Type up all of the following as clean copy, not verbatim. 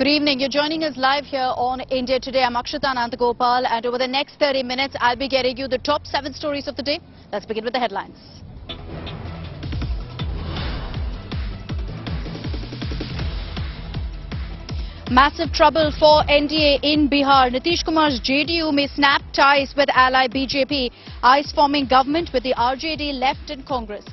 Good evening. You're joining us live here on India Today. I'm Akshita Anantagopal, and over the next 30 minutes, I'll be getting you the top 7 stories of the day. Let's begin with the headlines. Massive trouble for NDA in Bihar. Nitish Kumar's JDU may snap ties with ally BJP. Eyes forming government with the RJD left in Congress.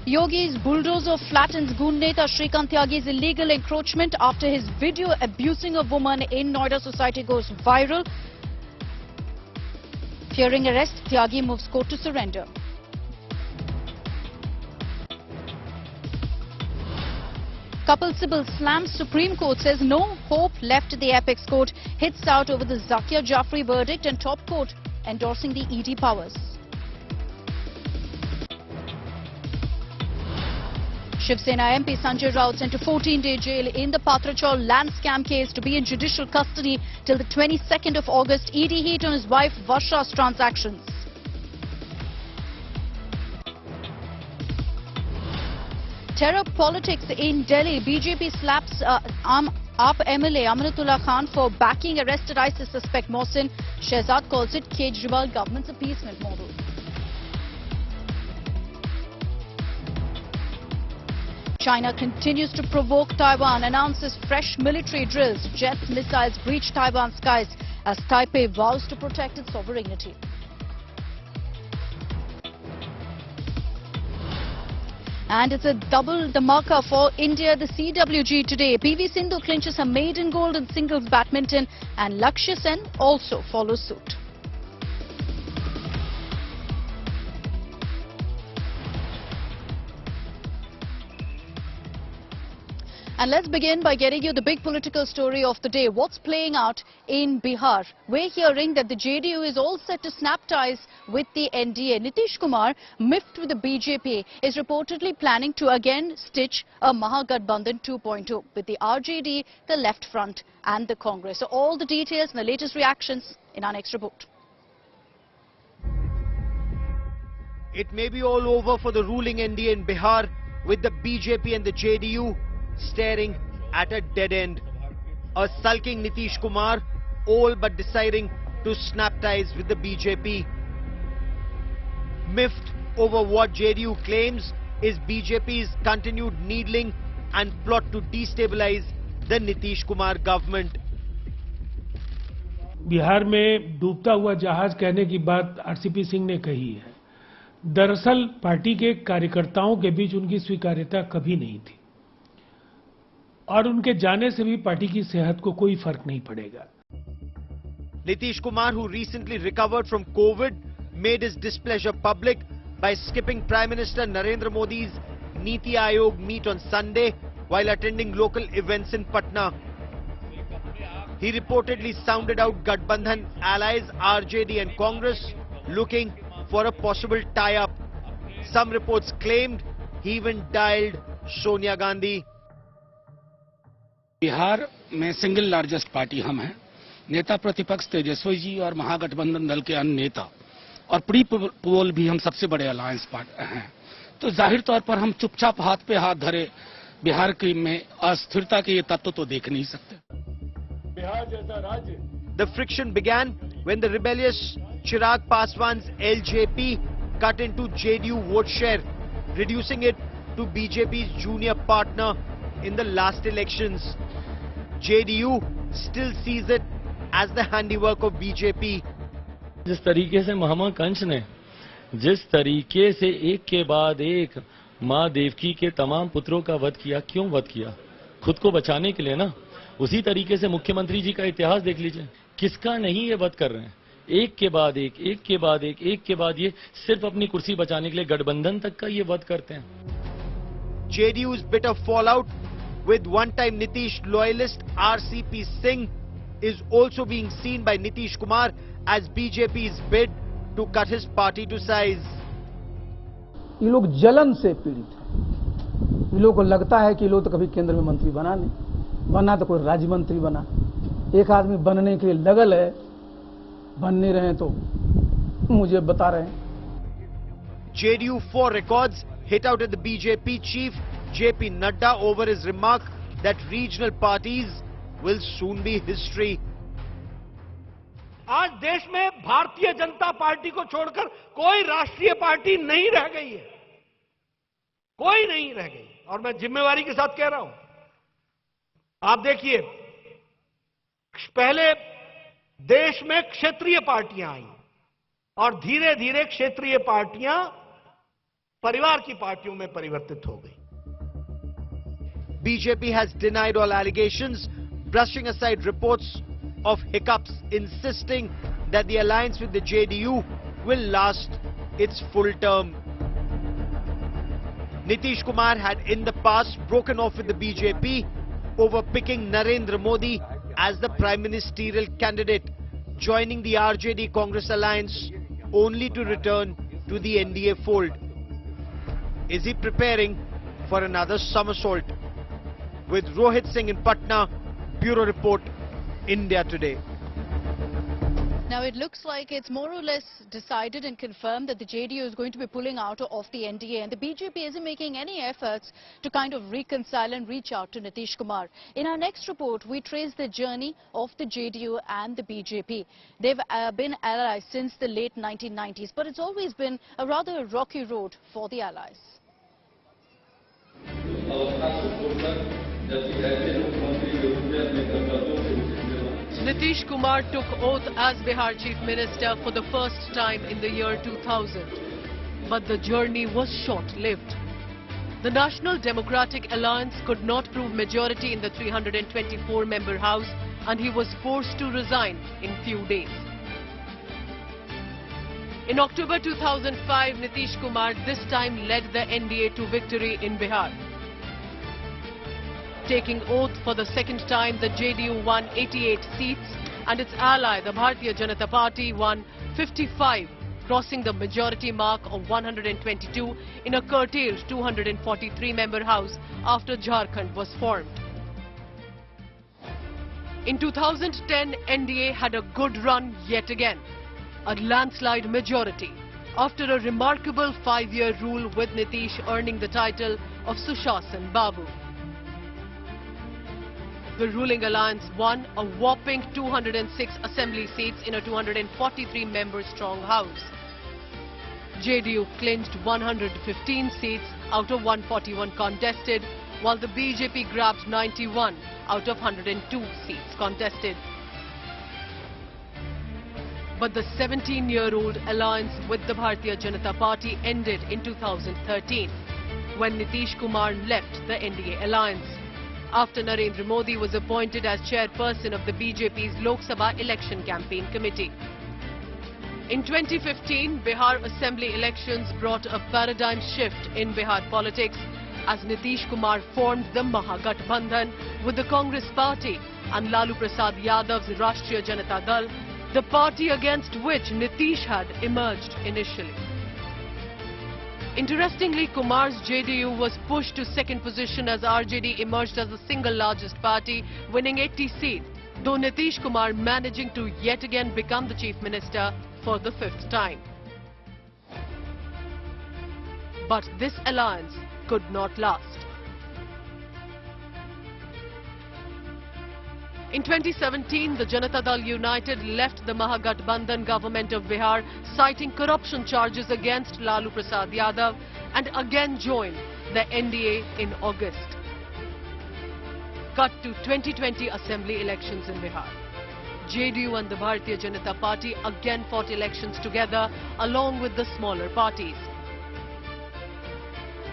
Yogi's bulldozer flattens Goon Neta Shrikant Tyagi's illegal encroachment after his video abusing a woman in Noida society goes viral. Fearing arrest, Tyagi moves court to surrender. Kapil Sibal slams Supreme Court, says no hope left at the apex court, hits out over the Zakia Jafri verdict, and top court endorsing the Eide powers. Shiv Sena MP Sanjay Raut sent to 14-day jail in the Patrachal land scam case to be in judicial custody till the 22nd of August. ED heat on his wife Varsha's transactions. Terror politics in Delhi. BJP slaps AAP MLA Amanatullah Khan for backing arrested ISIS suspect Mohsin. Shehzad calls it Kejriwal government's appeasement model. China continues to provoke Taiwan, announces fresh military drills. Jets, missiles breach Taiwan skies as Taipei vows to protect its sovereignty. And it's a double dhamaka for India, the CWG today. PV Sindhu clinches her maiden gold in singles badminton, and Lakshya Sen also follows suit. And let's begin by getting you the big political story of the day. What's playing out in Bihar? We're hearing that the JDU is all set to snap ties with the NDA. Nitish Kumar, miffed with the BJP, is reportedly planning to again stitch a Mahagathbandhan 2.0 with the RJD, the Left Front and the Congress. So all the details and the latest reactions in our next report. It may be all over for the ruling NDA in Bihar, with the BJP and the JDU staring at a dead end. A sulking Nitish Kumar, all but deciding to snap ties with the BJP. Miffed over what JDU claims is BJP's continued needling and plot to destabilize the Nitish Kumar government. Bihar में डूबता हुआ जहाज कहने की बात RCP Singh ने कही है। दरअसल पार्टी के कार्यकर्ताओं के बीच उनकी स्वीकार्यता कभी नहीं थी और उनके जाने से भी पार्टी की सेहत को कोई फर्क नहीं पड़ेगा। Nitish Kumar, who recently recovered from COVID, made his displeasure public by skipping Prime Minister Narendra Modi's Niti Aayog meet on Sunday while attending local events in Patna. He reportedly sounded out Gathbandhan allies RJD and Congress, looking for a possible tie-up. Some reports claimed he even dialed Sonia Gandhi. Bihar में single largest party हम हैं। नेता प्रतिपक्ष तेजस्वी जी और महागठबंधन दल के अन्य नेता और प्री पोल भी हम सबसे बड़े अलायंस पार्टनर हैं। तो जाहिर तौर पर हम चुपचाप हाथ पे हाथ धरे बिहार की में अस्थिरता के ये तत्व तो देख नहीं सकते। बिहार जैसा राज्य। The friction began when the rebellious Chirag Paswan's LJP cut into JDU vote share, reducing it to BJP's junior partner in the last elections. JDU still sees it as the handiwork of BJP. जिस तरीके से महामना कंस ने जिस तरीके से एक के बाद एक माँ देवकी के तमाम पुत्रों का वध किया, क्यों वध किया? खुद को बचाने के लिए ना। उसी तरीके से मुख्यमंत्री जी का इतिहास देख लीजिए, किसका नहीं ये वध कर रहे हैं, एक के बाद एक, एक के बाद एक, एक के बाद ये, सिर्फ अपनी कुर्सी बचाने के लिए गठबंधन तक का ये वध करते हैं। JDU's bitter fallout with one-time Nitish loyalist RCP Singh is also being seen by Nitish Kumar as BJP's bid to cut his party to size. ये लोग जलन से पीड़ित हैं। ये लोगों को लगता है कि ये लोग तो कभी केंद्र में मंत्री बना नहीं, बना तो कोई राज्य मंत्री बना। एक आदमी बनने के लिए लगल है, बन नहीं रहे तो मुझे बता रहे हैं। JDU 4 records hit out at the BJP chief JP Nadda over his remark that regional parties will soon be history. आज देश में भारतीय जनता पार्टी को छोड़कर कोई राष्ट्रीय पार्टी नहीं रह गई है, कोई नहीं रह गई। और मैं जिम्मेवारी के साथ कह रहा हूं, आप देखिए, पहले देश में क्षेत्रीय पार्टियां आई और धीरे धीरे क्षेत्रीय पार्टियां परिवार की पार्टियों में परिवर्तित हो गई। BJP has denied all allegations, brushing aside reports of hiccups, insisting that the alliance with the JDU will last its full term. Nitish Kumar had in the past broken off with the BJP over picking Narendra Modi as the prime ministerial candidate, joining the RJD Congress alliance only to return to the NDA fold. Is he preparing for another somersault? With Rohit Singh in Patna, Bureau Report, India Today. Now it looks like it's more or less decided and confirmed that the JDU is going to be pulling out of the NDA, and the BJP isn't making any efforts to kind of reconcile and reach out to Nitish Kumar. In our next report, we trace the journey of the JDU and the BJP. They've been allies since the late 1990s, but it's always been a rather rocky road for the allies. Nitish Kumar took oath as Bihar Chief Minister for the first time in the year 2000. But the journey was short-lived. The National Democratic Alliance could not prove majority in the 324-member House, and he was forced to resign in few days. In October 2005, Nitish Kumar this time led the NDA to victory in Bihar. Taking oath for the second time, the JDU won 88 seats and its ally, the Bharatiya Janata Party, won 55, crossing the majority mark of 122 in a curtailed 243-member House after Jharkhand was formed. In 2010, NDA had a good run yet again, a landslide majority, after a remarkable 5-year rule with Nitish earning the title of Sushasan Babu. The ruling alliance won a whopping 206 assembly seats in a 243-member strong House. JDU clinched 115 seats out of 141 contested, while the BJP grabbed 91 out of 102 seats contested. But the 17-year-old alliance with the Bharatiya Janata Party ended in 2013, when Nitish Kumar left the NDA alliance, after Narendra Modi was appointed as chairperson of the BJP's Lok Sabha Election Campaign Committee. In 2015, Bihar Assembly elections brought a paradigm shift in Bihar politics as Nitish Kumar formed the Mahagathbandhan with the Congress Party and Lalu Prasad Yadav's Rashtriya Janata Dal, the party against which Nitish had emerged initially. Interestingly, Kumar's JDU was pushed to second position as RJD emerged as the single largest party, winning 80 seats, though Nitish Kumar managing to yet again become the Chief Minister for the 5th time. But this alliance could not last. In 2017, the Janata Dal United left the Mahagathbandhan government of Bihar, citing corruption charges against Lalu Prasad Yadav, and again joined the NDA in August. Cut to 2020 assembly elections in Bihar. JDU and the Bharatiya Janata Party again fought elections together along with the smaller parties.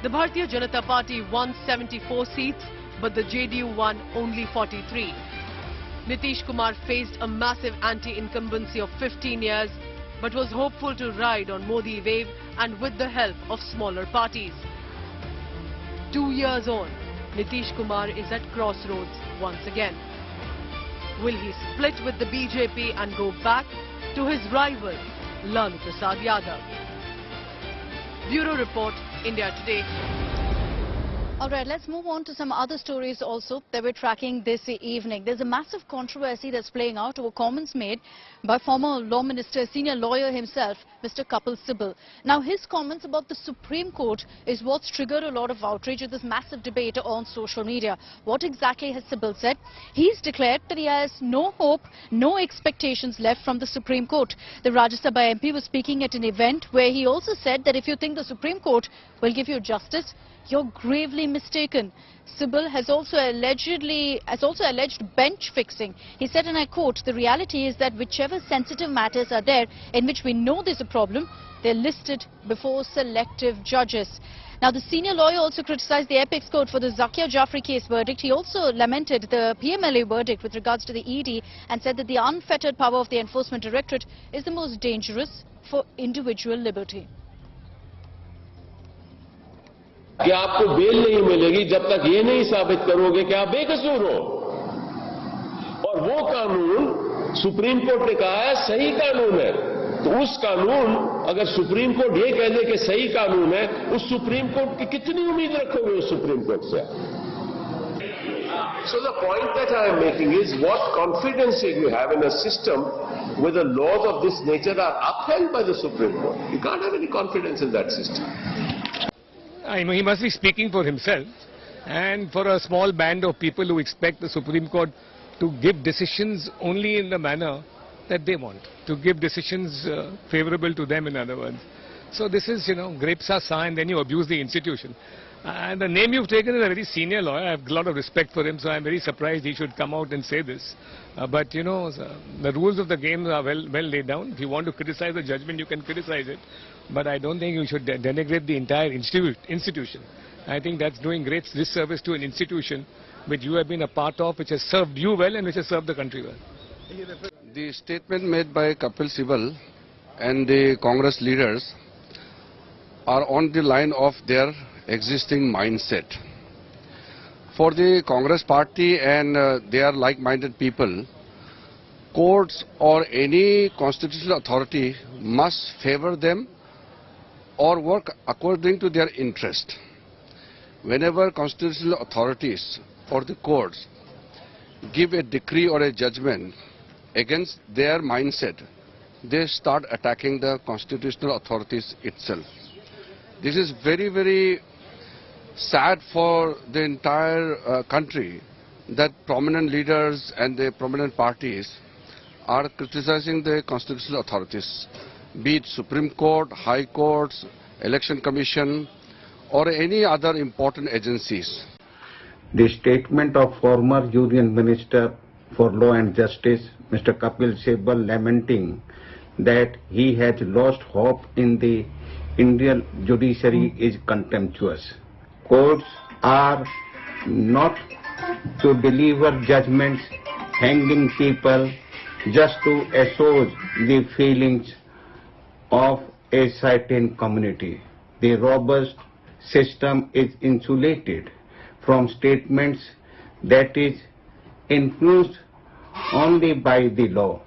The Bharatiya Janata Party won 74 seats, but the JDU won only 43. Nitish Kumar faced a massive anti-incumbency of 15 years, but was hopeful to ride on Modi wave and with the help of smaller parties. 2 years on, Nitish Kumar is at crossroads once again. Will he split with the BJP and go back to his rival, Lalu Prasad Yadav? Bureau Report, India Today. All right, let's move on to some other stories also that we're tracking this evening. There's a massive controversy that's playing out over comments made by former Law Minister, senior lawyer himself, Mr. Kapil Sibal. Now, his comments about the Supreme Court is what's triggered a lot of outrage with this massive debate on social media. What exactly has Sibal said? He's declared that he has no hope, no expectations left from the Supreme Court. The Rajya Sabha MP was speaking at an event where he also said that if you think the Supreme Court will give you justice, you're gravely mistaken. Sibal has also alleged bench fixing. He said, and I quote, "The reality is that whichever sensitive matters are there in which we know there's a problem, they're listed before selective judges." Now, the senior lawyer also criticized the Apex Court for the Zakia Jafri case verdict. He also lamented the PMLA verdict with regards to the Eide and said that the unfettered power of the Enforcement Directorate is the most dangerous for individual liberty. कि आपको bell नहीं मिलेगी जब तक ये नहीं साबित करोगे कि आप बेकसूर हो। और वो कानून सुप्रीम कोर्ट ने कहा है सही कानून है, तो उस कानून अगर सुप्रीम कोर्ट ये कह दे कि सही कानून है, उस सुप्रीम कोर्ट की कितनी उम्मीद रखोगे उस सुप्रीम कोर्ट से? So the point that I am making is, what confidence do you have in a system where the laws of this nature are upheld by the Supreme Court? You can't have any confidence in that system. He must be speaking for himself and for a small band of people who expect the Supreme Court to give decisions only in the manner that they want, to give decisions favorable to them, in other words. So this is, grapes are sour and then you abuse the institution. And the name you've taken is a very senior lawyer. I have a lot of respect for him, so I'm very surprised he should come out and say this. But, the rules of the game are well laid down. If you want to criticize the judgment, you can criticize it. But I don't think you should denigrate the entire institution. I think that's doing great disservice to an institution which you have been a part of, which has served you well and which has served the country well. The statement made by Kapil Sibal and the Congress leaders are on the line of their existing mindset. For the Congress party and their like-minded people, courts or any constitutional authority must favor them or work according to their interest. Whenever constitutional authorities or the courts give a decree or a judgment against their mindset, they start attacking the constitutional authorities itself. This is very, very sad for the entire country that prominent leaders and the prominent parties are criticizing the constitutional authorities, be it Supreme Court, High Courts, Election Commission, or any other important agencies. The statement of former Union Minister for Law and Justice, Mr. Kapil Sibal, lamenting that he has lost hope in the Indian judiciary is contemptuous. Courts are not to deliver judgments hanging people just to assuage the feelings of a certain community. The robust system is insulated from statements that is influenced only by the law.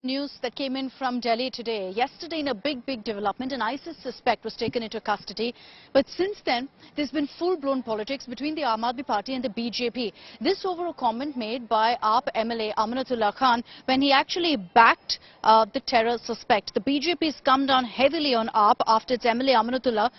News that came in from Delhi today. Yesterday, in a big development, an ISIS suspect was taken into custody. But since then, there's been full-blown politics between the Aam Aadmi Party and the BJP. This over a comment made by AAP MLA Amanatullah Khan when he actually backed the terror suspect. The BJP has come down heavily on AAP after its MLA Amanatullah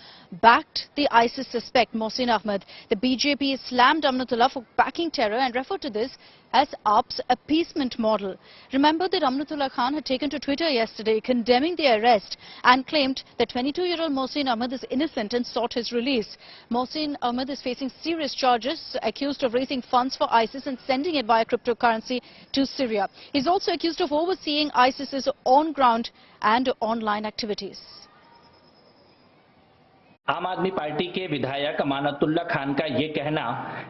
backed the ISIS suspect, Mohsin Ahmed. The BJP slammed Amanatullah for backing terror and referred to this as AAP's appeasement model. Remember that Amanatullah Khan had taken to Twitter yesterday condemning the arrest and claimed that 22-year-old Mohsin Ahmed is innocent and sought his release. Mohsin Ahmed is facing serious charges, accused of raising funds for ISIS and sending it via cryptocurrency to Syria. He's also accused of overseeing ISIS's on-ground and online activities. आम आदमी party के विधायक अमानतुल्लाह खान का ये कहना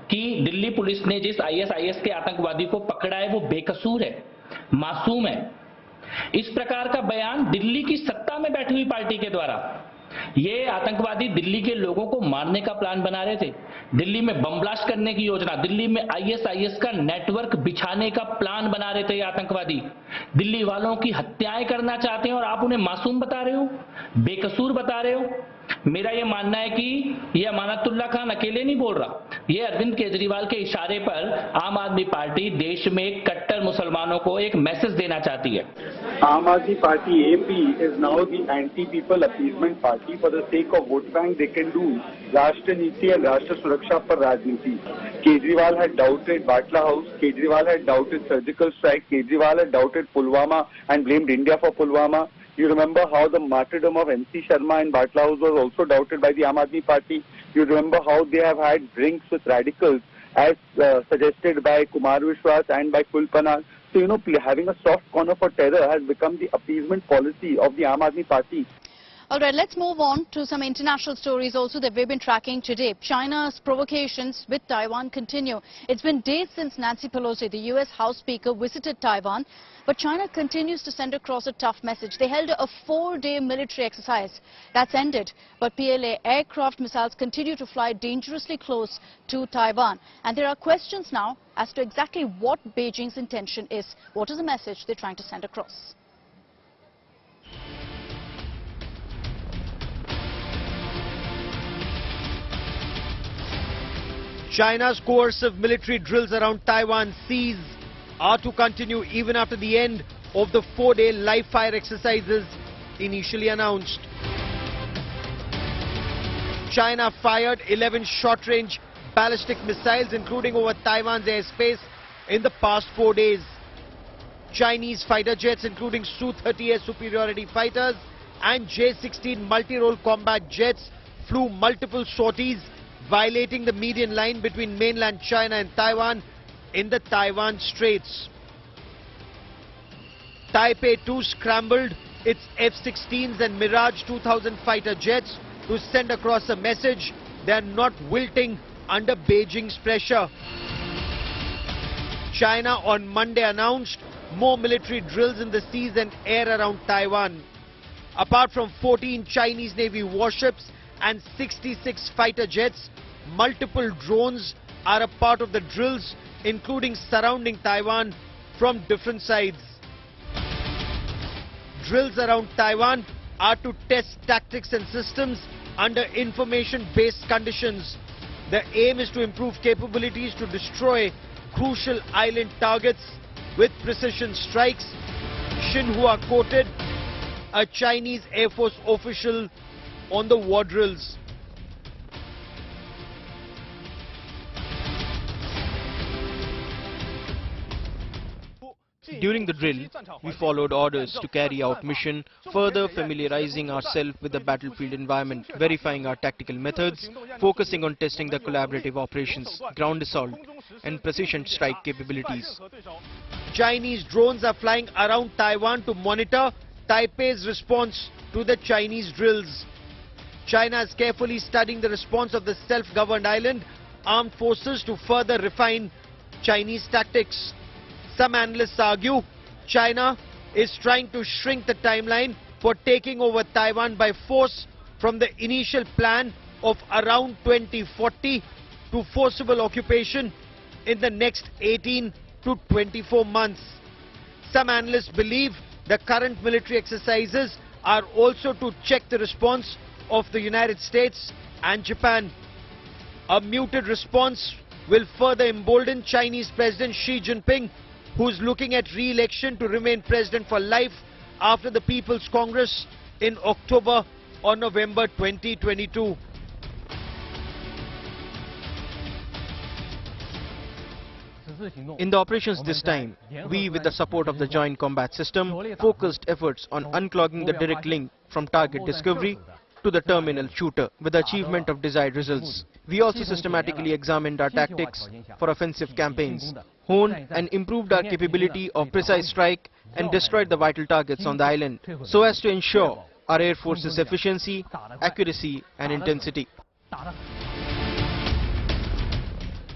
कि Delhi police ने जिस आईएसआईएस के आतंकवादी को पकड़ा है वो बेकसूर है, मासूम है, इस प्रकार का बयान दिल्ली की सत्ता में बैठी हुई पार्टी के द्वारा, ये आतंकवादी दिल्ली के लोगों को मारने का प्लान बना रहे थे, दिल्ली में बम ब्लास्ट करने की योजना, दिल्ली में आईएसआईएस का नेटवर्क बिछाने का प्लान बना रहे थे ये आतंकवादी, दिल्ली वालों की हत्याएं करना चाहते हैं और आप उन्हें मासूम बता रहे हो, बेकसूर बता रहे हो। मेरा ये मानना है कि ये अमानतुल्लाह खान अकेले नहीं बोल रहा, ये अरविंद केजरीवाल के इशारे पर आम आदमी पार्टी देश में कट्टर मुसलमानों को एक मैसेज देना चाहती है। Aam Aadmi Party AP is now the anti-people appeasement party. For the sake of vote bank, they can do Rashtra Niti and Rashtra Suraksha par Rajniti. Kejriwal had doubted Batla House, Kejriwal had doubted surgical strike, Kejriwal had doubted Pulwama and blamed India for Pulwama. You remember how the martyrdom of MC Sharma in Batla House was also doubted by the Aam Aadmi Party. You remember how they have had drinks with radicals as suggested by Kumar Vishwas and by Kulpanar. So, you know, having a soft corner for terror has become the appeasement policy of the Aam Aadmi Party. All right, let's move on to some international stories also that we've been tracking today. China's provocations with Taiwan continue. It's been days since Nancy Pelosi, the US House Speaker, visited Taiwan, but China continues to send across a tough message. They held a 4-day military exercise. That's ended, but PLA aircraft missiles continue to fly dangerously close to Taiwan. And there are questions now as to exactly what Beijing's intention is. What is the message they're trying to send across? China's coercive military drills around Taiwan seas are to continue even after the end of the 4-day live-fire exercises initially announced. China fired 11 short-range ballistic missiles, including over Taiwan's airspace, in the past 4 days. Chinese fighter jets, including Su-30 air superiority fighters and J-16 multi-role combat jets, flew multiple sorties, violating the median line between mainland China and Taiwan in the Taiwan Straits. Taipei 2 scrambled its F-16s and Mirage 2000 fighter jets to send across a message they are not wilting under Beijing's pressure. China on Monday announced more military drills in the seas and air around Taiwan. Apart from 14 Chinese Navy warships and 66 fighter jets, multiple drones are a part of the drills, including surrounding Taiwan from different sides. Drills around Taiwan are to test tactics and systems under information-based conditions. The aim is to improve capabilities to destroy crucial island targets with precision strikes, Xinhua quoted a Chinese Air Force official on the war drills. During the drill, we followed orders to carry out mission, further familiarizing ourselves with the battlefield environment, verifying our tactical methods, focusing on testing the collaborative operations, ground assault and precision strike capabilities. Chinese drones are flying around Taiwan to monitor Taipei's response to the Chinese drills. China is carefully studying the response of the self-governed island armed forces to further refine Chinese tactics. Some analysts argue China is trying to shrink the timeline for taking over Taiwan by force from the initial plan of around 2040 to forcible occupation in the next 18 to 24 months. Some analysts believe the current military exercises are also to check the response of the United States and Japan. A muted response will further embolden Chinese President Xi Jinping, who is looking at re-election to remain president for life after the People's Congress in October or November 2022. In the operations this time, we, with the support of the Joint Combat System, focused efforts on unclogging the direct link from target discovery to the terminal shooter with the achievement of desired results. We also systematically examined our tactics for offensive campaigns, honed and improved our capability of precise strike and destroyed the vital targets on the island so as to ensure our Air Force's efficiency, accuracy and intensity.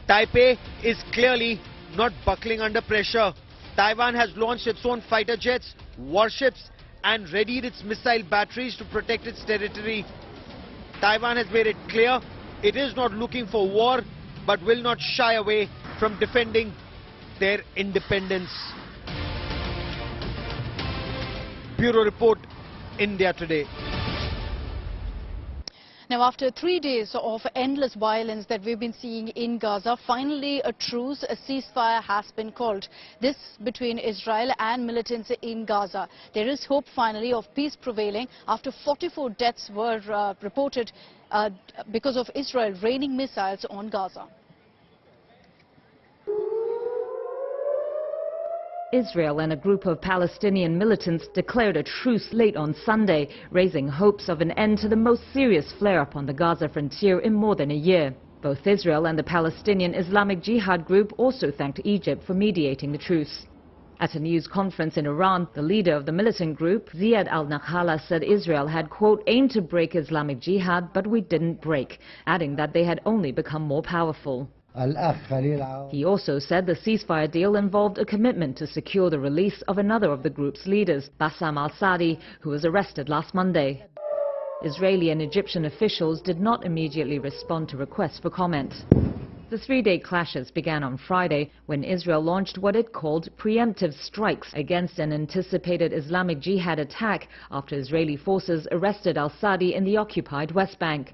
Taipei is clearly not buckling under pressure. Taiwan has launched its own fighter jets, warships and readied its missile batteries to protect its territory. Taiwan has made it clear it is not looking for war but will not shy away from defending their independence. Bureau Report, India Today. Now, after 3 days of endless violence that we've been seeing in Gaza, finally a truce, a ceasefire has been called. This between Israel and militants in Gaza. There is hope finally of peace prevailing after 44 deaths were reported because of Israel raining missiles on Gaza. Israel and a group of Palestinian militants declared a truce late on Sunday, raising hopes of an end to the most serious flare-up on the Gaza frontier in more than a year. Both Israel and the Palestinian Islamic Jihad group also thanked Egypt for mediating the truce. At a news conference in Iran, the leader of the militant group, Ziad al-Nakhala, said Israel had, quote, aimed to break Islamic Jihad, but we didn't break, adding that they had only become more powerful. He also said the ceasefire deal involved a commitment to secure the release of another of the group's leaders, Bassam al-Sadi, who was arrested last Monday. Israeli and Egyptian officials did not immediately respond to requests for comment. The three-day clashes began on Friday when Israel launched what it called preemptive strikes against an anticipated Islamic Jihad attack after Israeli forces arrested al-Sadi in the occupied West Bank.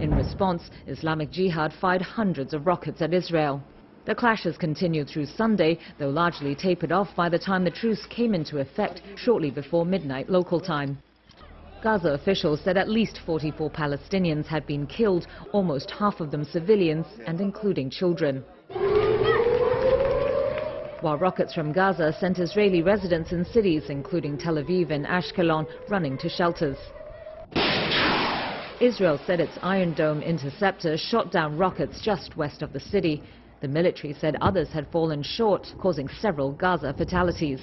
In response, Islamic Jihad fired hundreds of rockets at Israel. The clashes continued through Sunday, though largely tapered off by the time the truce came into effect shortly before midnight local time. Gaza officials said at least 44 Palestinians had been killed, almost half of them civilians and including children. While rockets from Gaza sent Israeli residents in cities including Tel Aviv and Ashkelon running to shelters. Israel said its Iron Dome interceptor shot down rockets just west of the city. The military said others had fallen short, causing several Gaza fatalities.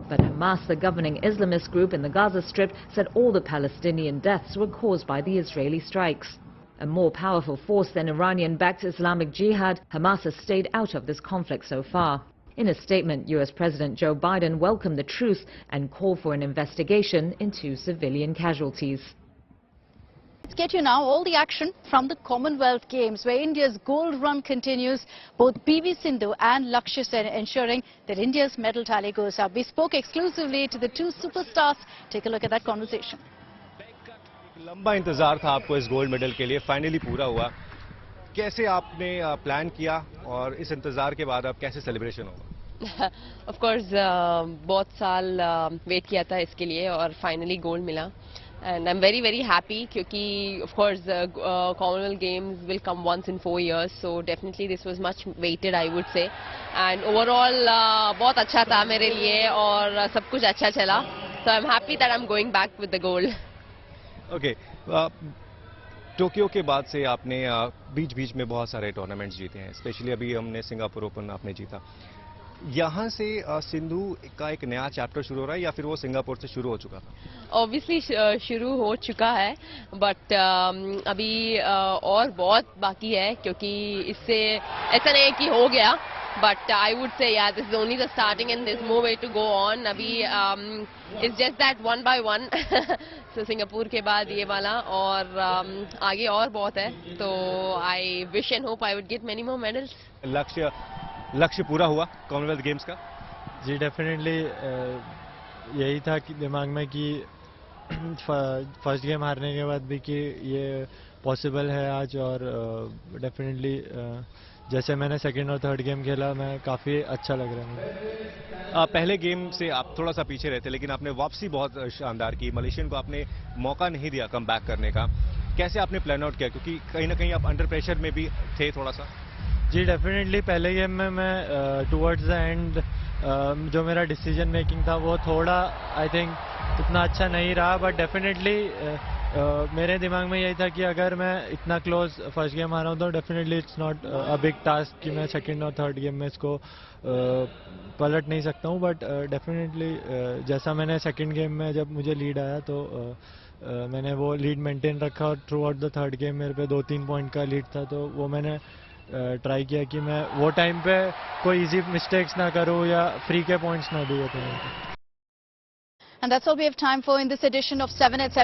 But Hamas, the governing Islamist group in the Gaza Strip, said all the Palestinian deaths were caused by the Israeli strikes. A more powerful force than Iranian-backed Islamic Jihad, Hamas has stayed out of this conflict so far. In a statement, US President Joe Biden welcomed the truce and called for an investigation into civilian casualties. Let's get you now all the action from the Commonwealth Games, where India's gold run continues. Both PV Sindhu and Lakshya Sen ensuring that India's medal tally goes up. We spoke exclusively to the two superstars. Take a look at that conversation. लंबा इंतजार था आपको इस gold medal के लिए, finally पूरा हुआ. कैसे आपने प्लान किया और इस इंतजार के बाद अब कैसे सेलिब्रेशन होगा? Of course, बहुत साल वेट किया था इसके लिए और फाइनली गोल्ड मिला. And I'm very, very happy because, of course, Commonwealth Games will come once in 4 years. So definitely this was much weighted, I would say. And overall, बहुत अच्छा था मेरे लिए और सब कुछ अच्छा चला. So I'm happy that I'm going back with the gold. Okay. Tokyo के बाद से आपने बीच-बीच में बहुत सारे टूर्नामेंट्स जीते हैं. स्पेशली अभी हमने सिंगापुर ओपन आपने जीता. यहाँ से सिंधु का एक नया चैप्टर शुरू हो रहा है या फिर वो सिंगापुर से शुरू हो चुका था? Obviously शुरू हो चुका है, but अभी और बहुत बाकी है क्योंकि इससे ऐसा नहीं है कि हो गया, but I would say yeah, this is only the starting and there's more way to go on. अभी it's just that one by one. So Singapore के बाद ये वाला और आगे और बहुत है, तो I wish and hope I would get many more medals. लक्ष्य पूरा हुआ कॉमनवेल्थ गेम्स का? जी डेफिनेटली यही था कि दिमाग में कि फर्स्ट गेम हारने के बाद भी कि ये पॉसिबल है आज, और डेफिनेटली जैसे मैंने सेकंड और थर्ड गेम खेला मैं काफ़ी अच्छा लग रहा है मुझे. पहले गेम से आप थोड़ा सा पीछे रहते लेकिन आपने वापसी बहुत शानदार की. मलेशियन को आपने मौका नहीं दिया कम बैक करने का. कैसे आपने प्लान आउट किया, क्योंकि कहीं ना कहीं आप अंडर प्रेशर में भी थे थोड़ा सा? जी डेफिनेटली पहले गेम में मैं टुवर्ड्स द एंड जो मेरा डिसीजन मेकिंग था वो थोड़ा आई थिंक उतना अच्छा नहीं रहा, बट डेफिनेटली मेरे दिमाग में यही था कि अगर मैं इतना क्लोज फर्स्ट गेम आ रहा हूँ तो definitely it's not a big task कि मैं सेकंड और थर्ड गेम में इसको पलट नहीं सकता हूँ. बट डेफिनेटली जैसा मैंने सेकंड गेम में जब मुझे लीड आया तो मैंने वो लीड मेंटेन रखा और through out the third game मेरे पे 2-3 पॉइंट का लीड था, तो वो मैंने ट्राई किया कि मैं वो टाइम पे कोई इजी मिस्टेक्स ना करूं या फ्री के पॉइंट्स ना दूं. And that's all we have time for in this edition of 7 at 7.